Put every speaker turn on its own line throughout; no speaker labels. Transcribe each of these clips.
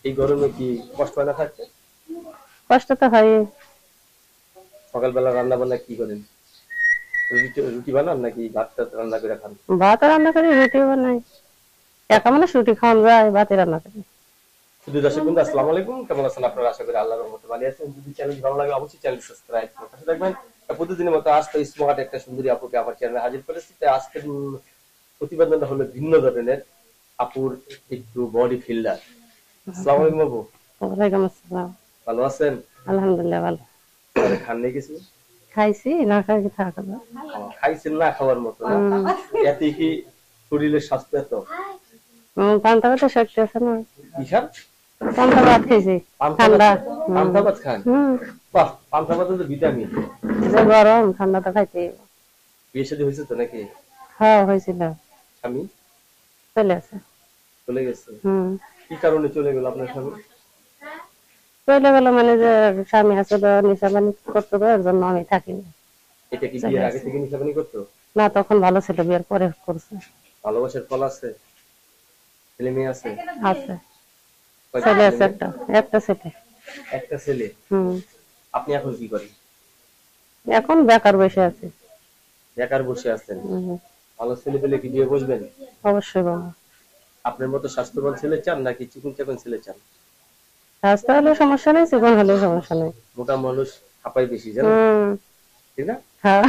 এই গরমে কি কষ্ট হয় না থাকতে?
কষ্ট তো হয়।
সকালবেলা রান্না বান্না কি করেন? রুটি রুটি বানান নাকি ভাত টাত রান্না করে খান?
ভাত রান্না করি, রুটি বানাই। একা মানুষ রুটি খাওয়ান যায়, ভাতে রান্না করি।
শুধু দর্শক বন্ধু আসসালামু আলাইকুম, কেমন আছেন আপনারা? আশা করি আল্লাহর রহমতে ভালো আছেন। যদি চ্যানেল ভালো লাগে অবশ্যই চ্যানেল সাবস্ক্রাইব করে পাশে থাকবেন। প্রতিদিনের মতো আজকে স্মার্ট একটা সুন্দরী আপুকে আমার চ্যানেলে হাজির করেছি। তাই আজকের প্রতিবেদনটা হলো ভিন্ন ধরনের। আপুর একটু বডি ফিল্ডার। আসসালামু আলাইকুম আপু।
ওয়ালাইকুম আসসালাম।
ভালো আছেন?
আলহামদুলিল্লাহ ভালো।
পরে খান নেই কিছু?
খাইছি, না খাই থাকা না।
খাইছেন না খাওয়ার মতো না? এতে কি শরীরের স্বাস্থ্য এত?
পান্তা ভাত শক্তি আছে না।
কি খান?
পান্তা ভাত খাইছি। ঠান্ডা।
পান্তা ভাত খান?
হম।
বাহ, পান্তা ভাতে তো ভিটামিন।
যে গরম, ঠান্ডা তো খাইতে।
বিয়ে শাদী হয়েছে তো নাকি?
হ্যাঁ হয়েছিল।
স্বামী
চলে আছে।
চলে গেছে?
হম।
কি কারণে চলে গেল আপনার স্বামী?
চলে গেল মানে যে স্বামী আসলে নিশাবানি করতে হবে, এর জন্য আমি থাকিনি।
এটা কি বিয়ের আগে থেকে নিশাবানি করতো?
না, তখন ভালো ছিল, বিয়ের পরে করছে।
ভালোবাসার ফল আছে? ছেলে মেয়ে আছে?
আছে।
কয়টা
ছেলে
ছেলে
আছে
মেয়ে?
একটা, একটা ছেলে।
একটা ছেলে।
হম।
আপনি এখন কি করেন?
এখন বেকার বসে আছে।
বেকার বসে আছেন?
হম।
ভালো ছেলে পেলে কি বিয়ে বসবেন?
অবশ্যই বাবা।
আপনার মতো স্বাস্থ্যবান ছেলে চান নাকি চিকন চাকন ছেলে চান?
স্বাস্থ্য হলে সমস্যা নেই, জীবন হলে সমস্যা নেই।
মোটা মানুষ হাঁপাই বেশি জানেন,
হম।
ঠিক না?
হ্যাঁ।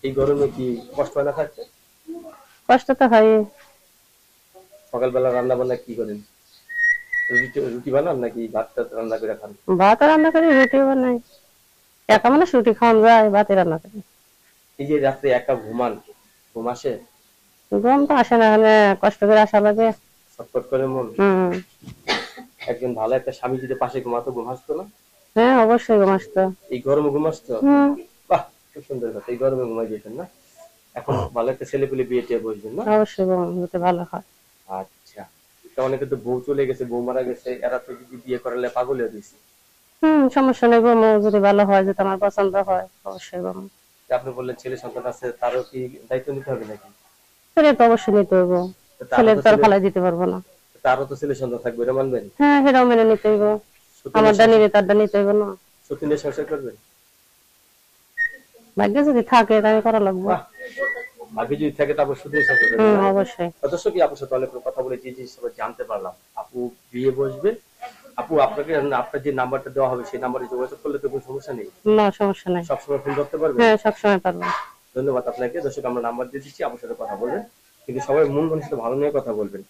এই গরমে কি কষ্ট হয় না থাকতে?
কষ্ট তো হয়।
সকালবেলা রান্না বান্না কি করেন? রুটি বানান নাকি ভাত টাত রান্না করে খান?
ভাত রান্না করি, রুটি বানাই। একা মানুষ রুটি খাওয়ান যায়, ভাতে রান্না করি।
এই যে রাত্রে একা ঘুমান, ঘুম আসে?
ঘুম তো আসে না, মানে কষ্ট করে আসা লাগে।
ছটফট করে মন?
হম।
একজন ভালো একটা স্বামী যদি পাশে ঘুমাতো, ঘুম আসতো না?
হ্যাঁ অবশ্যই ঘুম আসতো।
এই গরমে ঘুম আসতো?
হম।
বাহ, খুব সুন্দর কথা। এই গরমে ঘুমাই যেতেন না? এখন ভালো একটা ছেলে পেলে বিয়ে টিয়ে বসবেন না?
অবশ্যই ঘুম হতে ভালো হয়।
আচ্ছা। তা অনেকে তো বউ চলে গেছে, বউ মারা গেছে, এরা তো যদি বিয়ে করালে পাগল হয়ে দিছে।
সমস্যা নেই, ঘুম যদি ভালো হয়, যদি আমার পছন্দ হয়, অবশ্যই ঘুম।
আপনি বললেন ছেলে সন্তান আছে, তারও কি দায়িত্ব নিতে হবে নাকি?
ছেলে তো অবশ্যই নিতে হইব।
তারও
ছেলের
তো
তো আর
ছেলে,
ফালাই দিতে পারবো না।
তারও তো ছেলে সন্তান থাকবে, এটা মানবেন?
হ্যাঁ, সেটাও মেনে নিতে হইব।
সতীনের
আমারটা
সংসার,
নিলে তারটা নিতে হইব না।
সতীনের সংসার করবেন?
ভাগ্যে যদি থাকে তাহলে করা লাগবো।
বাহ, আগে যদি থাকে তারপর সতীনের সংসার করবেন না?
অবশ্যই।
দর্শক, আপুর সাথে অনেক কথা বলে যে জিনিসটা জানতে পারলাম, আপু বিয়ে বসবে। আপু আপনাকে আপনার যে নাম্বারটা দেওয়া হবে সেই নাম্বারে যোগাযোগ করলে তো কোনো সমস্যা নেই?
না, সমস্যা নাই।
সবসময় ফোন করতে পারবেন?
হ্যাঁ, সবসময় পারবো।
ধন্যবাদ আপনাকে। দর্শক, আমরা নাম্বার দিয়ে দিচ্ছি, আপনার সাথে কথা বলবেন, কিন্তু সবাই মন মানুষের ভালো নিয়ে কথা বলবেন।